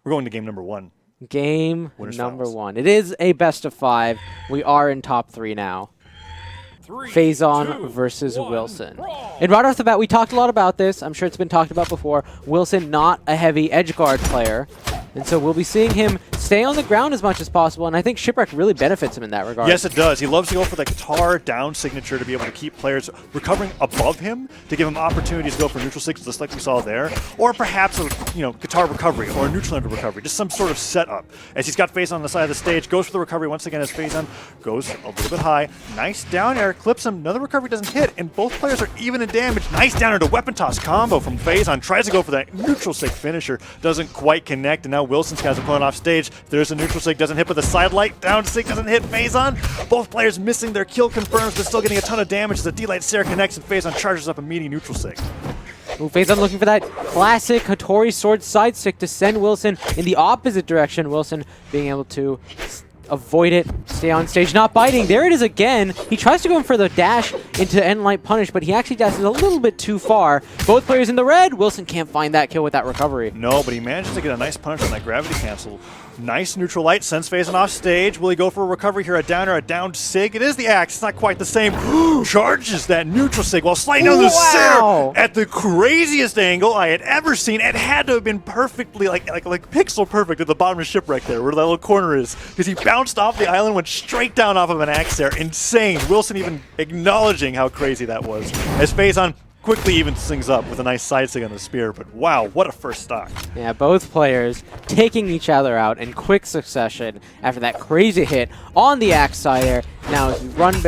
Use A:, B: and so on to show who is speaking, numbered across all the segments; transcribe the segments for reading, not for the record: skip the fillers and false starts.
A: We're going to game number 1.
B: Game number 1. It is a best of 5. We are in top 3 now. Phazon versus Wilson. And right off the bat, we talked a lot about this. I'm sure it's been talked about before. Wilson, not a heavy edge guard player. And so we'll be seeing him stay on the ground as much as possible, and I think Shipwreck really benefits him in that regard.
A: Yes, it does. He loves to go for the guitar down signature to be able to keep players recovering above him, to give him opportunities to go for neutral six, just like we saw there, or perhaps a guitar recovery or a neutral ender recovery, just some sort of setup. As he's got Phazon on the side of the stage, goes for the recovery once again as Phazon goes a little bit high. Nice down air, clips him, another recovery doesn't hit, and both players are even in damage. Nice down air to weapon toss combo from Phazon, tries to go for that neutral sig finisher, doesn't quite connect, and now Wilson's got his opponent off stage. There's a neutral sig, doesn't hit, but the side light down sig doesn't hit Phazon. Both players missing their kill confirms, but still getting a ton of damage as the D-Light Sarah connects and Phazon charges up a meaty neutral sig.
B: Ooh, Phazon looking for that classic Hattori sword side stick to send Wilson in the opposite direction. Wilson being able to avoid it, stay on stage, not biting. There it is again. He tries to go in for the dash into end light punish, but he actually dashes a little bit too far. Both players in the red. Wilson can't find that kill with that recovery.
A: No, but he manages to get a nice punish on that gravity cancel. Nice neutral light, sends Phazon off stage. Will he go for a recovery here? A down or a down sig? It is the axe. It's not quite the same. Charges that neutral sig while sliding down the stair at the craziest angle I had ever seen. It had to have been perfectly, like pixel perfect at the bottom of Shipwreck there, where that little corner is, because he bounced off the island, went straight down off of an axe there. Insane. Wilson even acknowledging how crazy that was, as Phazon quickly evens things up with a nice side sig on the spear, but wow, what a first stock.
B: Yeah, both players taking each other out in quick succession after that crazy hit on the axe side there. Now as we run it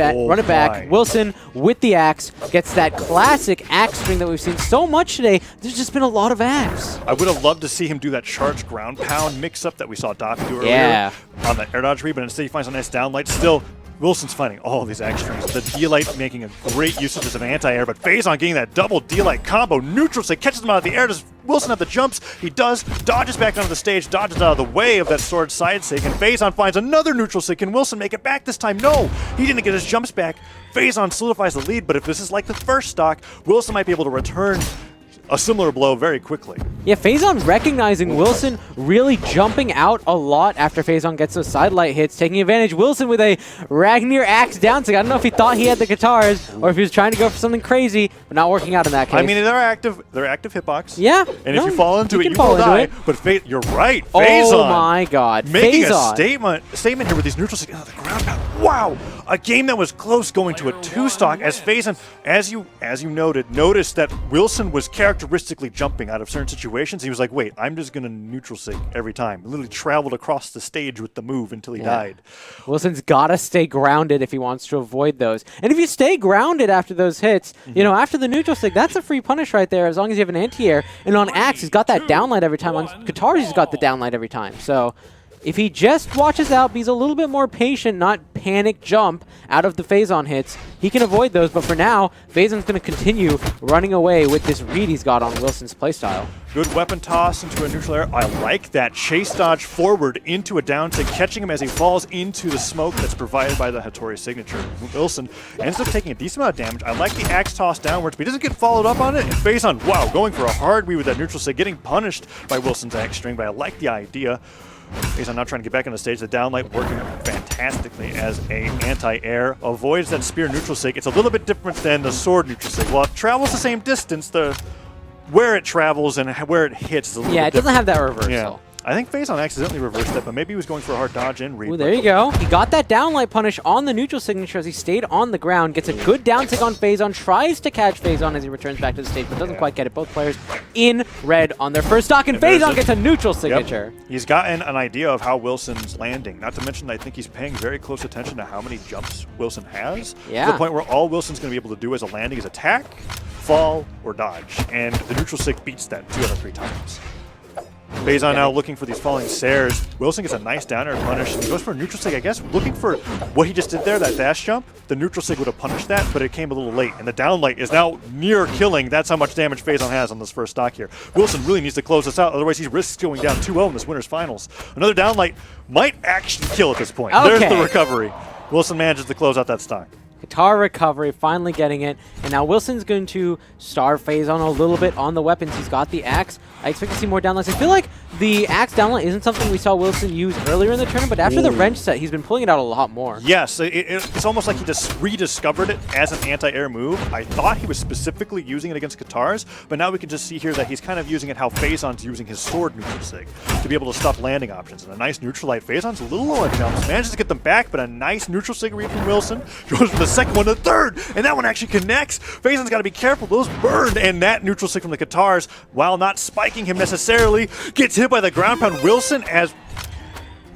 B: back, Wilson with the axe gets that classic axe string that we've seen so much today. There's just been a lot of axe.
A: I would have loved to see him do that charge ground pound mix-up that we saw Doc do earlier on the air dodge read, but instead he finds a nice downlight. Still, Wilson's finding all of these axe strings. The D-Light making a great usage of anti-air, but Phazon getting that double D-Light combo. Neutral sig catches him out of the air. Does Wilson have the jumps? He does. Dodges back onto the stage, dodges out of the way of that sword side sig, and Phazon finds another neutral sig. Can Wilson make it back this time? No! He didn't get his jumps back. Phazon solidifies the lead, but if this is like the first stock, Wilson might be able to return a similar blow very quickly.
B: Yeah, Phazon recognizing Wilson really jumping out a lot after Phazon gets those side light hits, taking advantage. Wilson with a Ragnir axe down. So I don't know if he thought he had the guitars or if he was trying to go for something crazy, but not working out in that case.
A: I mean, they're active hitbox.
B: Yeah.
A: And if you fall into it, you will die. But you're right, Phazon.
B: Oh my god.
A: Making
B: Phazon.
A: a statement here with these neutral sig. Oh, the ground pound. Wow. A game that was close going to a 2-stock as Phazon, as you noted, noticed that Wilson was characteristically jumping out of certain situations. He was like, wait, I'm just going to neutral sig every time. He literally traveled across the stage with the move until he died.
B: Wilson's got to stay grounded if he wants to avoid those. And if you stay grounded after those hits, after the neutral sig, that's a free punish right there as long as you have an anti-air. And on axe, he's got that downlight every time. On guitars, he's got the downlight every time. So if he just watches out, he's a little bit more patient, not panic jump out of the Phazon hits, he can avoid those. But for now, Phazon's going to continue running away with this read he's got on Wilson's playstyle.
A: Good weapon toss into a neutral air. I like that. Chase dodge forward into a down tick, catching him as he falls into the smoke that's provided by the Hattori signature. Wilson ends up taking a decent amount of damage. I like the axe toss downwards, but he doesn't get followed up on it. And Phazon, wow, going for a hard read with that neutral sig, getting punished by Wilson's axe string, but I like the idea. Phazon now trying to get back on the stage. The downlight working fantastically as a anti-air. Avoids that spear neutral sig. It's a little bit different than the sword neutral sig. While it travels the same distance, where it travels and where it hits is a little bit different.
B: Yeah, it doesn't have that reversal.
A: Yeah. I think Phazon accidentally reversed that, but maybe he was going for a hard dodge and read.
B: Ooh, there you go. He got that downlight punish on the neutral signature as he stayed on the ground. Gets a good down tick on Phazon. Tries to catch Phazon as he returns back to the stage, but doesn't quite get it. Both players in red on their first stock, and Phazon gets a neutral signature.
A: Yep. He's gotten an idea of how Wilson's landing. Not to mention, I think he's paying very close attention to how many jumps Wilson has.
B: Yeah.
A: To the point where all Wilson's going to be able to do as a landing is attack, fall, or dodge. And the neutral sig beats that 2 out of 3 times. Phazon now looking for these falling stairs. Wilson gets a nice down air punish. He goes for a neutral sig, I guess, looking for what he just did there, that dash jump. The neutral sig would have punished that, but it came a little late. And the downlight is now near killing. That's how much damage Phazon has on this first stock here. Wilson really needs to close this out, otherwise he risks going down 2-0 in this winner's finals. Another downlight might actually kill at this point.
B: Okay.
A: There's the recovery. Wilson manages to close out that stock.
B: Guitar recovery, finally getting it. And now Wilson's going to starve Phazon a little bit on the weapons. He's got the axe. I expect to see more downlights. I feel like the axe downlight isn't something we saw Wilson use earlier in the tournament, but after the wrench set, he's been pulling it out a lot more.
A: Yes, it's almost like he just rediscovered it as an anti-air move. I thought he was specifically using it against Katars, but now we can just see here that he's kind of using it how Phazon's using his sword neutral sig to be able to stop landing options. And a nice neutral light. Phazon's a little low on jumps, manages to get them back, but a nice neutral sig read from Wilson. Goes for the second one to the third, and that one actually connects. Phazon's got to be careful. Those burned, and that neutral sig from the Katars, while not spiking him necessarily, gets hit by the ground pound. Wilson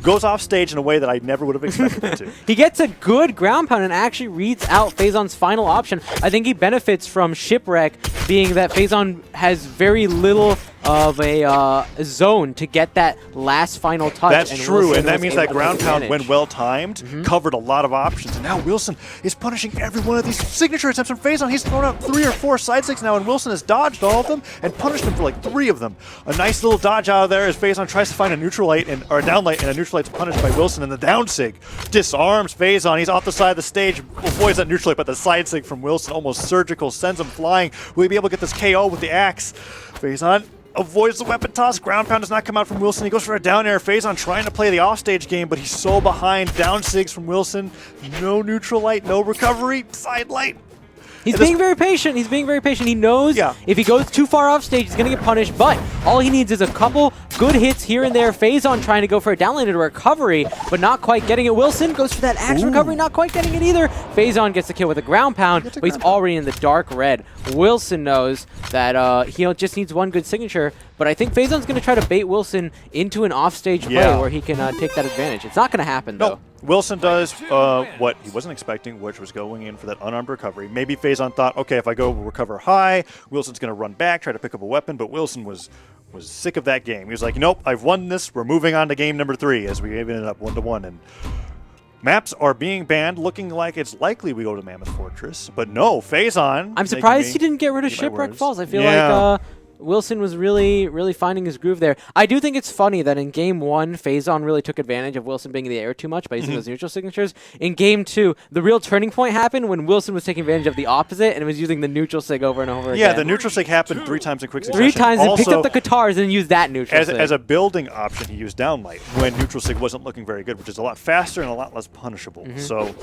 A: goes off stage in a way that I never would have expected him to.
B: He gets a good ground pound and actually reads out Phazon's final option. I think he benefits from Shipwreck, being that Phazon has very little of a zone to get that last final touch.
A: That's
B: and
A: true,
B: Wilson
A: and that
B: was
A: means
B: able
A: that
B: to
A: ground
B: take
A: pound,
B: advantage.
A: when well timed, covered a lot of options. And now Wilson is punishing every one of these signature attempts from Phazon. He's thrown out 3 or 4 side sticks now, and Wilson has dodged all of them and punished him for like 3 of them. A nice little dodge out of there as Phazon tries to find a neutral light or a down light, and a neutral light's punished by Wilson, and the down sig disarms Phazon. He's off the side of the stage, avoids that neutral light, but the side sig from Wilson, almost surgical, sends him flying. Will he be able to get this KO with the axe? Phazon avoids the weapon toss. Ground pound does not come out from Wilson. He goes for a down air. Phazon trying to play the offstage game, but he's so behind. Down sigs from Wilson. No neutral light, no recovery. Side light.
B: He's being very patient. He's being very patient. He knows if he goes too far off stage, he's going to get punished, but all he needs is a couple good hits here and there. Phazon trying to go for a down lane to recovery, but not quite getting it. Wilson goes for that axe recovery, not quite getting it either. Phazon gets the kill with a ground pound, but he's already in the dark red. Wilson knows that he just needs one good signature, but I think Phazon's going to try to bait Wilson into an offstage play where he can take that advantage. It's not going to happen, though.
A: Wilson does what he wasn't expecting, which was going in for that unarmed recovery. Maybe Phazon thought, okay, if I go recover high, Wilson's going to run back, try to pick up a weapon, but Wilson was sick of that game. He was like, nope, I've won this. We're moving on to game number 3 as we ended up 1-1. And maps are being banned, looking like it's likely we go to Mammoth Fortress. But no, Phazon.
B: I'm surprised he didn't get rid of Shipwreck Falls. I feel like Wilson was really finding his groove there. I do think it's funny that in Game 1, Phazon really took advantage of Wilson being in the air too much by using those neutral signatures. In Game 2, the real turning point happened when Wilson was taking advantage of the opposite and was using the neutral sig over and over again.
A: Yeah, the neutral sig happened 3 times in quick succession.
B: 3 times, and picked up the Katars and used that neutral sig.
A: As a building option, he used downlight when neutral sig wasn't looking very good, which is a lot faster and a lot less punishable. So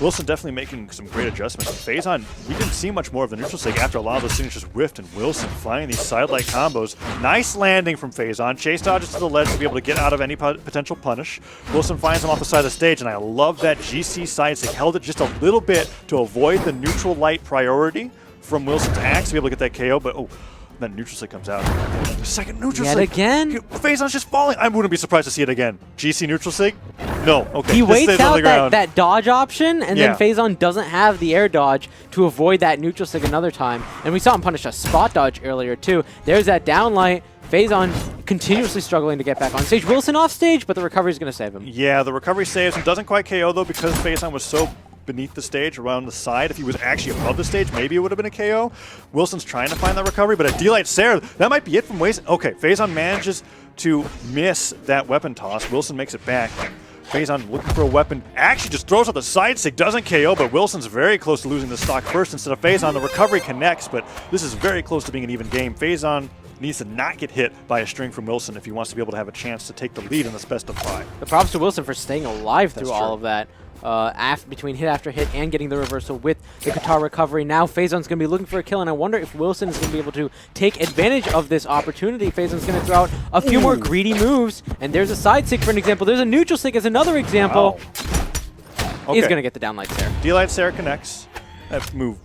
A: Wilson definitely making some great adjustments. Phazon, we didn't see much more of the neutral sig after a lot of those signatures whiffed, and Wilson finding these side light combos. Nice landing from Phazon. Chase dodges to the ledge to be able to get out of any potential punish. Wilson finds him off the side of the stage, and I love that GC side stick. Held it just a little bit to avoid the neutral light priority from Wilson's axe to be able to get that KO, but then neutral stick comes out. The second neutral stick.
B: Yet again?
A: Phazon's just falling. I wouldn't be surprised to see it again. GC neutral sig? No. Okay.
B: He waits out that dodge option, and then Phazon doesn't have the air dodge to avoid that neutral sig another time. And we saw him punish a spot dodge earlier, too. There's that downlight. Phazon continuously struggling to get back on stage. Wilson off stage, but the recovery is going to save him.
A: Yeah, the recovery saves him. Doesn't quite KO, though, because Phazon was so beneath the stage, around the side. If he was actually above the stage, maybe it would have been a KO. Wilson's trying to find that recovery, but a D-Light Sarah, that might be it from Waze. Okay, Phazon manages to miss that weapon toss. Wilson makes it back. Phazon looking for a weapon, actually just throws out the side stick, doesn't KO, but Wilson's very close to losing the stock first instead of Phazon. The recovery connects, but this is very close to being an even game. Phazon needs to not get hit by a string from Wilson if he wants to be able to have a chance to take the lead in this best of 5.
B: The props to Wilson for staying alive through all of that. Between hit after hit and getting the reversal with the Katar recovery. Now Phazon's going to be looking for a kill, and I wonder if Wilson is going to be able to take advantage of this opportunity. Phazon's going to throw out a few more greedy moves, and there's a side stick for an example. There's a neutral stick as another example.
A: Okay.
B: He's going to get the downlight Sarah.
A: D-Light Sarah connects. That move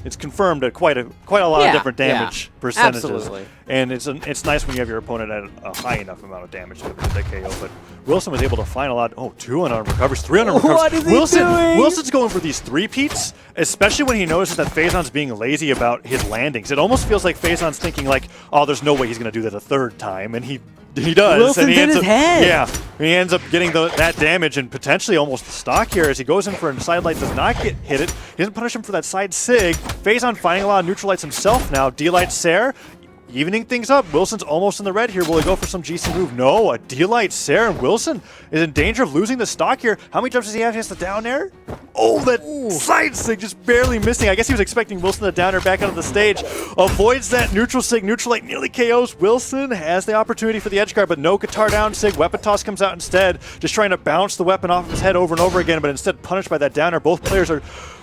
A: it's confirmed at quite a lot of different damage percentages.
B: Absolutely.
A: And it's nice when you have your opponent at a high enough amount of damage to get that KO. But Wilson was able to find a lot. 2 unarmed recovers, 3 unarmed recovers.
B: What is he doing?
A: Wilson's going for these 3-peats, especially when he notices that Phazon's being lazy about his landings. It almost feels like Phazon's thinking like, oh, there's no way he's going to do that a 3rd time, and he does.
B: Wilson's
A: and he
B: in his head.
A: Yeah, he ends up getting that damage and potentially almost the stock here as he goes in for a side light, does not get hit it. He doesn't punish him for that side sig. Phazon finding a lot of neutral lights himself now. D-Light Sarah evening things up. Wilson's almost in the red here. Will he go for some GC move? No, a D-Light Sarah. Wilson is in danger of losing the stock here. How many jumps does he have? He has the down air? Oh, that side sig just barely missing. I guess he was expecting Wilson to down air back onto the stage. Avoids that neutral sig. Neutral light nearly KOs. Wilson has the opportunity for the edge guard, but no guitar down sig. Weapon toss comes out instead. Just trying to bounce the weapon off of his head over and over again, but instead punished by that down air. Both players are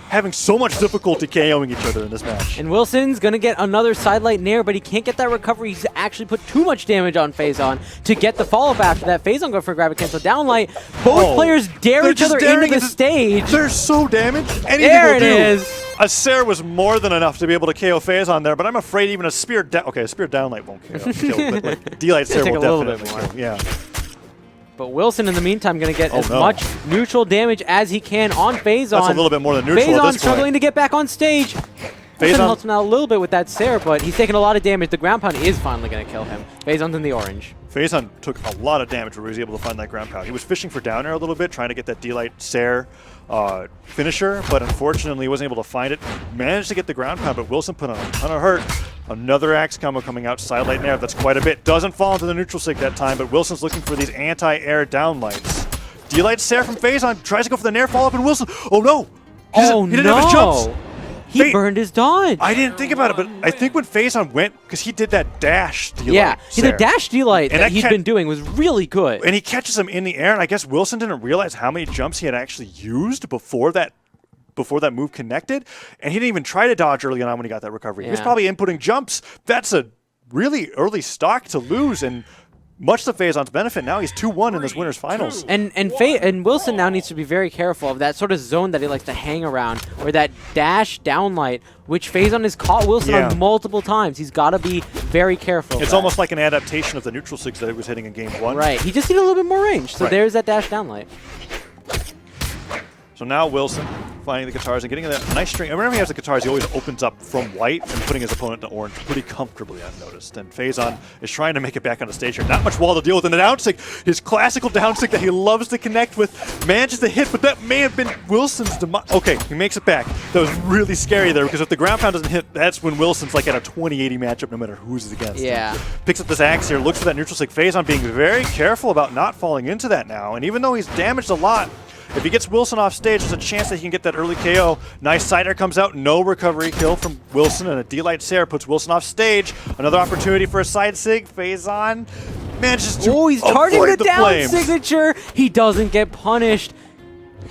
A: having so much difficulty KOing each other in this match.
B: And Wilson's going to get another sidelight nair, but he can't get that recovery. He's actually put too much damage on Phazon to get the follow-up after that. Phazon go for a grab and cancel downlight. Both players dare each other into the stage.
A: They're so damaged. Anything
B: there
A: will
B: it
A: do.
B: is.
A: A Sair was more than enough to be able to KO Phazon there, but I'm afraid even a spear down... Okay, a spear downlight won't kill, but like, D-Light Sair will definitely kill. Yeah.
B: But Wilson, in the meantime, going to get as much neutral damage as he can on Phazon.
A: That's a little bit more than neutral at this
B: Phazon
A: point.
B: struggling to get back on stage. Wilson helps him out a little bit with that Sair, but he's taking a lot of damage. The ground pound is finally going to kill him. Phazon's in the orange.
A: Phazon took a lot of damage when he was able to find that ground pound. He was fishing for down air a little bit, trying to get that D-Light Sair finisher, but unfortunately he wasn't able to find it. Managed to get the ground pound, but Wilson put on a ton of hurt. Another axe combo coming out, side light nair. That's quite a bit. Doesn't fall into the neutral sig that time, but Wilson's looking for these anti-air downlights. D-Light Sair from Phazon tries to go for the nair follow-up, and Wilson, oh no! He didn't have his jumps.
B: He burned his dodge.
A: I didn't think about it, but I think when Phazon went, because he did that dash D-Light.
B: Yeah, the dash D-Light that he'd been doing was really good.
A: And he catches him in the air, and I guess Wilson didn't realize how many jumps he had actually used before that move connected, and he didn't even try to dodge early on when he got that recovery. He was probably inputting jumps. That's a really early stock to lose, and much to Phazon's benefit, now he's 2-1 in this winner's finals.
B: And Wilson now needs to be very careful of that sort of zone that he likes to hang around, or that dash downlight, which Phazon has caught Wilson on multiple times. He's got to be very careful.
A: It's almost like an adaptation of the neutral sigs that he was hitting in game 1.
B: Right. He just needed a little bit more range, so there's that dash downlight.
A: So now Wilson finding the guitars and getting a nice string. And whenever he has the guitars, he always opens up from white and putting his opponent to orange pretty comfortably, I've noticed. And Phazon is trying to make it back on the stage here. Not much wall to deal with. And the down stick, his classical down stick that he loves to connect with, manages to hit, but that may have been Wilson's demise. Okay, he makes it back. That was really scary there, because if the ground pound doesn't hit, that's when Wilson's like at a 20-80 matchup no matter who's against him. Picks up this axe here, looks for that neutral stick. Phazon being very careful about not falling into that now. And even though he's damaged a lot, if he gets Wilson off stage, there's a chance that he can get that early KO. Nice side air comes out, no recovery kill from Wilson, and a D-Light Sair puts Wilson off stage. Another opportunity for a side sig. Phazon manages to
B: he's targeting the down
A: flames.
B: signature. He doesn't get punished.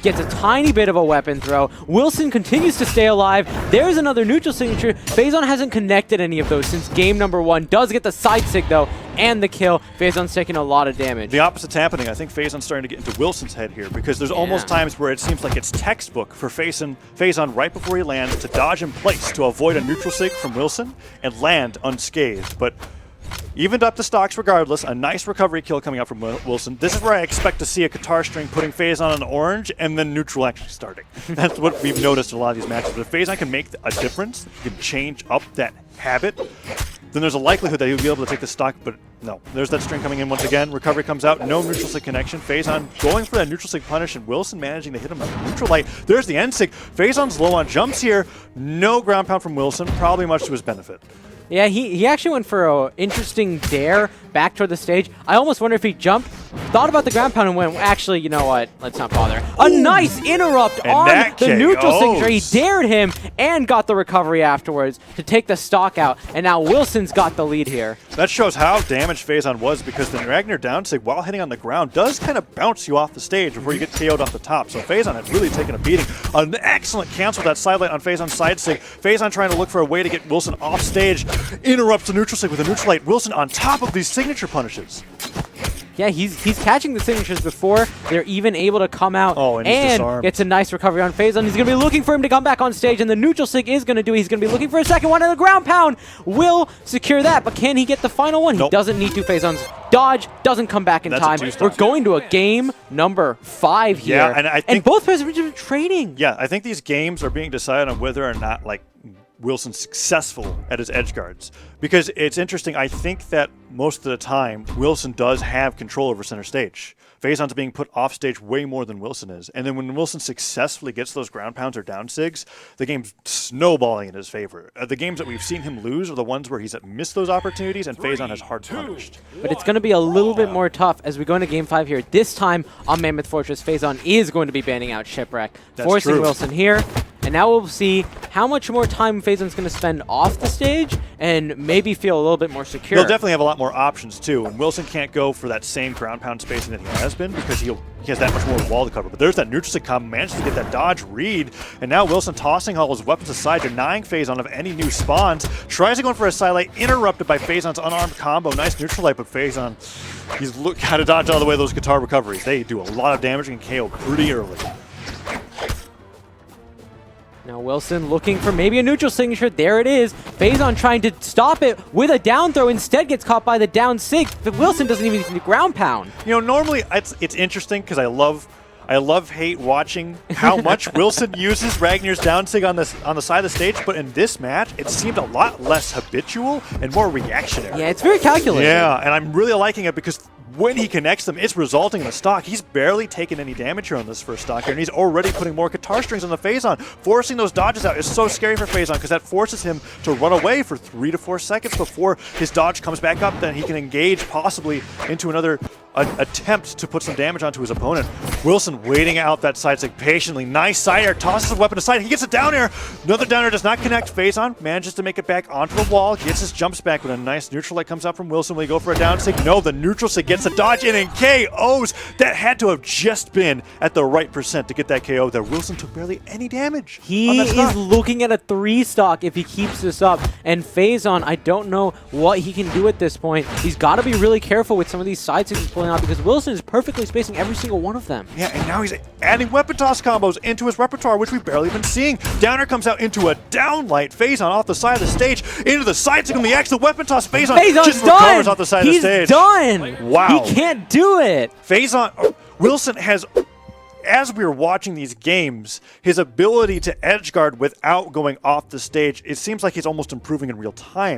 B: Gets a tiny bit of a weapon throw. Wilson continues to stay alive. There's another neutral signature. Phazon hasn't connected any of those since game number 1. Does get the side sig, though, and the kill. Phazon's taking a lot of damage.
A: The opposite's happening. I think Phazon's starting to get into Wilson's head here, because there's almost times where it seems like it's textbook for Phazon right before he lands to dodge in place to avoid a neutral sig from Wilson and land unscathed. But evened up the stocks regardless. A nice recovery kill coming out from Wilson. This is where I expect to see a guitar string putting Phazon on orange and then neutral actually starting. That's what we've noticed in a lot of these matches. But if Phazon can make a difference, he can change up that habit, then there's a likelihood that he'll be able to take the stock, but no. There's that string coming in once again. Recovery comes out. No neutral sig connection. Phazon going for that neutral sig punish, and Wilson managing to hit him with a neutral light. There's the end sig. Phazon's low on jumps here. No ground pound from Wilson, probably much to his benefit.
B: Yeah, he actually went for an interesting dare back toward the stage. I almost wonder if he jumped, thought about the ground pound, and went, actually, you know what? Let's not bother. A nice interrupt on the neutral signature. He dared him and got the recovery afterwards to take the stock out. And now Wilson's got the lead here.
A: That shows how damaged Phazon was, because the Ragnar down sig, while hitting on the ground, does kind of bounce you off the stage before you get KO'd off the top. So Phazon had really taken a beating. An excellent cancel that sidelight on Phazon's side sig. Phazon trying to look for a way to get Wilson off stage. Interrupts the neutral sig with a neutral light. Wilson on top of these signature punishes.
B: Yeah, he's catching the signatures before they're even able to come out, and gets a nice recovery on Phazon. He's going to be looking for him to come back on stage, and the neutral sig is going to do it. He's going to be looking for a second one, and the ground pound will secure that, but can he get the final one? He doesn't need to. Phazon's dodge doesn't come back in time. We're going to a game number 5 here,
A: and I think
B: both players are trading.
A: Yeah, I think these games are being decided on whether or not, like, Wilson successful at his edge guards. Because it's interesting, I think that most of the time, Wilson does have control over center stage. Phazon's being put off stage way more than Wilson is. And then when Wilson successfully gets those ground pounds or down sigs, the game's snowballing in his favor. The games that we've seen him lose are the ones where he's missed those opportunities and Phazon has hard punished.
B: But it's going to be a little bit more tough as we go into Game 5 here. This time on Mammoth Fortress, Phazon is going to be banning out Shipwreck, forcing
A: true.
B: Wilson here. And now we'll see how much more time Phazon's going to spend off the stage and maybe feel a little bit more secure.
A: He'll definitely have a lot more options, too. And Wilson can't go for that same ground pound spacing that he has been because he has that much more wall to cover. But there's that neutral stick combo, manages to get that dodge read. And now Wilson tossing all his weapons aside, denying Phazon of any new spawns. Tries to go in for a sidelight, interrupted by Phazon's unarmed combo. Nice neutral light, but Phazon, he's got to dodge all the way those guitar recoveries. They do a lot of damage and KO pretty early.
B: Now Wilson looking for maybe a neutral signature. There it is. Phazon trying to stop it with a down throw. Instead gets caught by the down sig. But Wilson doesn't even get the ground pound.
A: You know, normally it's interesting because I love hate watching how much Wilson uses Ragnar's down sig on the side of the stage, but in this match, it seemed a lot less habitual and more reactionary.
B: Yeah, it's very calculated.
A: Yeah, and I'm really liking it because when he connects them, it's resulting in a stock. He's barely taken any damage here on this first stock here, and he's already putting more guitar strings on the Phazon. Forcing those dodges out is so scary for Phazon because that forces him to run away for 3 to 4 seconds before his dodge comes back up. Then he can engage possibly into another attempt to put some damage onto his opponent. Wilson waiting out that side stick patiently. Nice side air, tosses a weapon aside. He gets a down air. Another down air does not connect. Phazon manages to make it back onto the wall, gets his jumps back, but a nice neutral light comes out from Wilson. Will he go for a down sig? No, the neutral sig gets a dodge in and KOs. That had to have just been at the right percent to get that KO there. Wilson took barely any damage.
B: He is looking at a 3 stock if he keeps this up. And Phazon, I don't know what he can do at this point. He's got to be really careful with some of these side sigs he's pulling out because Wilson is perfectly spacing every single one of them.
A: Yeah, and now he's adding weapon toss combos into his repertoire, which we've barely been seeing. Downer comes out into a downlight. Phazon off the side of the stage, into the side stick on the X, the weapon toss. Phazon just recovers off the side of the stage.
B: He's done!
A: Wow.
B: He can't do it!
A: Phazon, Wilson has, as we were watching these games, his ability to edge guard without going off the stage, it seems like he's almost improving in real time.